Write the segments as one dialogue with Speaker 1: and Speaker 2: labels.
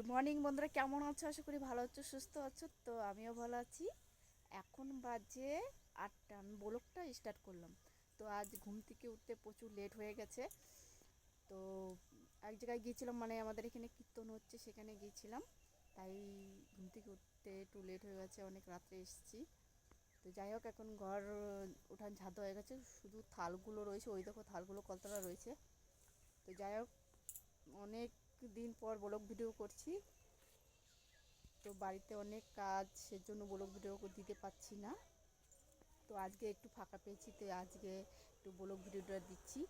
Speaker 1: Morning বন্ধুরা, কেমন আছো? আশা করি ভালো আছো, সুস্থ আছো। তো আমিও ভালো আছি। এখন বাজে 8টা। আমি ব্লগটা স্টার্ট করলাম। তো আজ ঘুম থেকে উঠতে প্রচুর লেট হয়ে গেছে। তো এক জায়গায় গিয়েছিলাম, মানে আমাদের এখানে কীর্তন হচ্ছে, সেখানে গিয়েছিলাম। তাই ঘুম থেকে উঠতে একটু লেট হয়ে গেছে, অনেক রাত্রে এসেছি। তো যাই হোক, এখন ঘর উঠান ঝাড় হয়ে গেছে, শুধু থালগুলো রয়েছে, ওই দেখো থালগুলো কলতলা রয়েছে। তো যাই হোক, অনেক দিন পর ব্লগ ভিডিও করছি। তো বাড়িতে অনেক কাজ, সেজন্য ব্লগ ভিডিও দিতে পারছি না। তো আজকে একটু ফাঁকা পেয়েছি, তো আজকে একটু ব্লগ ভিডিওটা দিচ্ছি।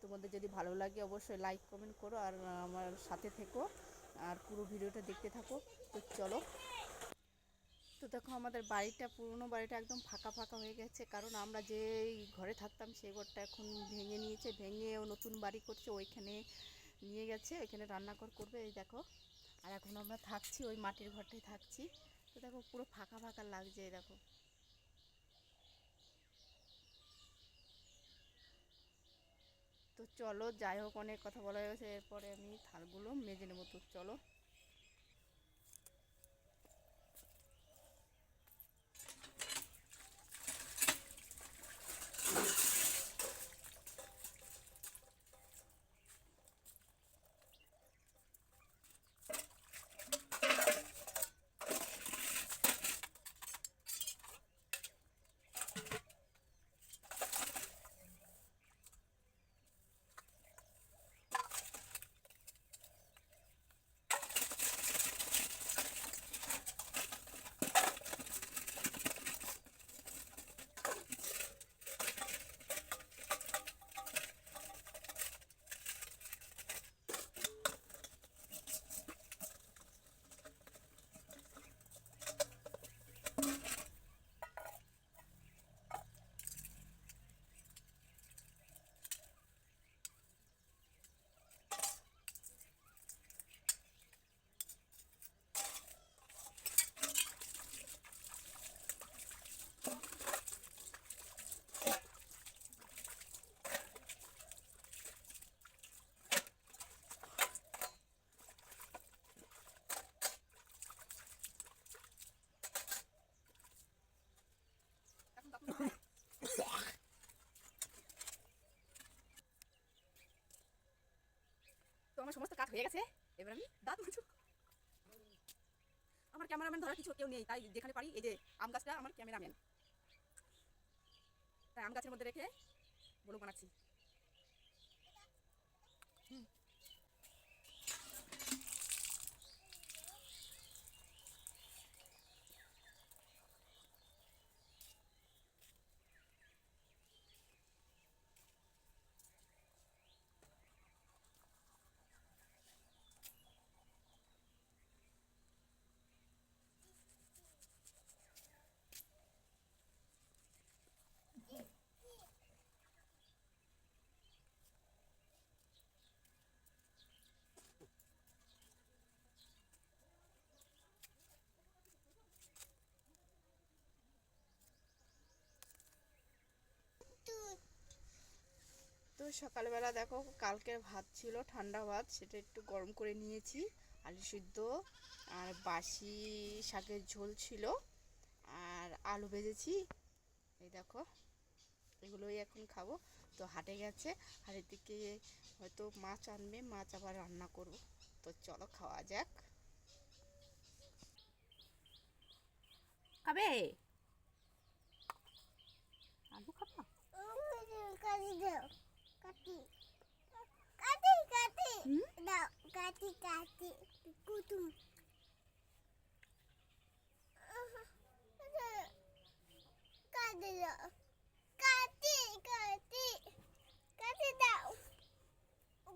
Speaker 1: তোমাদের যদি ভালো লাগে অবশ্যই লাইক কমেন্ট করো, আর আমার সাথে থেকো, আর পুরো ভিডিওটা দেখতে থাকো। তো চলো। তো দেখো, আমাদের বাড়িটা, পুরনো বাড়িটা একদম ফাঁকা ফাঁকা হয়ে গেছে, কারণ আমরা যে ঘরে থাকতাম সেই ঘরটা এখন ভেঙে নিয়েছে, ভেঙেও নতুন বাড়ি করছে, ওইখানে নিয়ে গেছে, ওইখানে রান্নাঘর করবে। এই দেখো, আর এখন আমরা থাকছি ওই মাটির ঘরটাই থাকছি। তো দেখো, পুরো ফাঁকা ফাঁকা লাগছে। এই দেখো। তো চলো, যাই হোক, অনেক কথা বলা হয়ে গেছে, এরপরে আমি থালগুলো মেজে নেবো। তো চলো। তো আমার সমস্ত কাজ হয়ে গেছে, এবার আমি দাঁত মাজবো। আমার ক্যামেরাম্যান ধরার কিছু কেউ নেই, তাই যেখানে পারি, এই যে আম গাছটা আমার ক্যামেরাম্যান, তাই আম গাছের মধ্যে রেখে ব্লগ বানাচ্ছি। তো সকালবেলা দেখো, কালকের ভাত ছিল, ঠান্ডা ভাত, সেটা একটু গরম করে নিয়েছি। আলু সিদ্ধ আর বাসি শাকের ঝোল ছিল, আর আলু ভেজেছি। এই দেখো, এগুলোই এখন খাবো। তো হাটে গেছে, হাটের দিকে হয়তো মাছ আনবে, মাছ আবার রান্না করব। তো চলো, খাওয়া যাক। খাবে? আলু খাবা? কাটি দাও, কাটি কাটি কাটি দাও, কাটি কাটি কুতুম। কাটি দাও, কাটি কাটি কাটি দাও,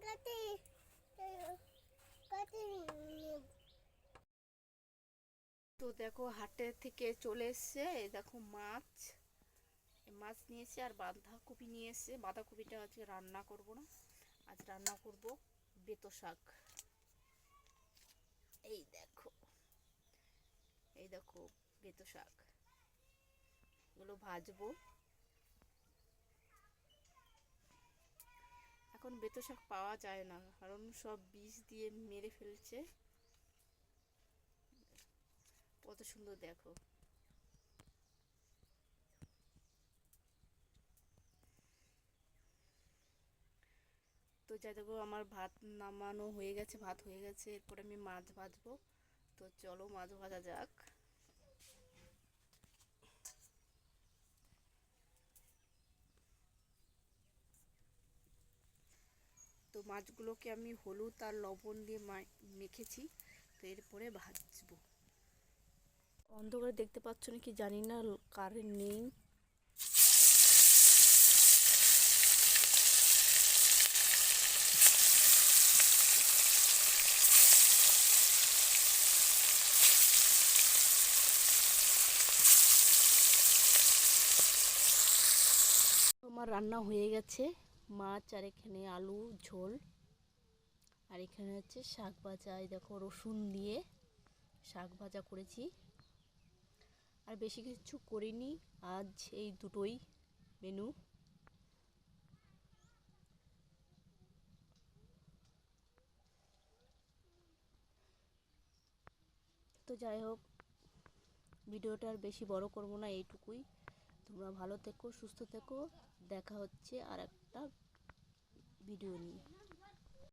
Speaker 1: কাটি কাটি। তো দেখো, হাটে থেকে চলে এসছে, এই দেখো মাছ, মাছ নিয়েছে, আর বাঁধাকপি নিয়ে এসছে। বাঁধাকপিটা আজকে রান্না করব না, আজ রান্না করব বেতো শাক। এই দেখো, এই দেখো বেতো শাক, এগুলো ভাজবো। এখন বেতো শাক পাওয়া যায় না, কারণ সব বিষ দিয়ে মেরে ফেলছে। কত সুন্দর দেখো। তো যাই দেখো, আমার ভাত নামানো হয়ে গেছে, ভাত হয়ে গেছে, এরপর আমি মাছ ভাজবো। তো চলো মাছ ভাজা যাক। তো মাছগুলোকে আমি হলুদ আর লবণ দিয়ে মেখেছি। তো এরপরে ভাজবো। অন্ধকারে দেখতে পাচ্ছ নাকি জানি না, কারেন্ট নেই। আমার রান্না হয়ে গেছে, মাছ আর এখানে আলু ঝোল, আর এখানে হচ্ছে শাক ভাজা। এই দেখো রসুন দিয়ে শাক ভাজা করেছি, আর বেশি কিছু করিনি আজ, এই দুটোই মেনু। তো যাই হোক, ভিডিওটা আর বেশি বড় করব না, এইটুকুই। তোমরা ভালো থেকো, সুস্থ থেকো, দেখা হচ্ছে আর একটা ভিডিও নিয়ে।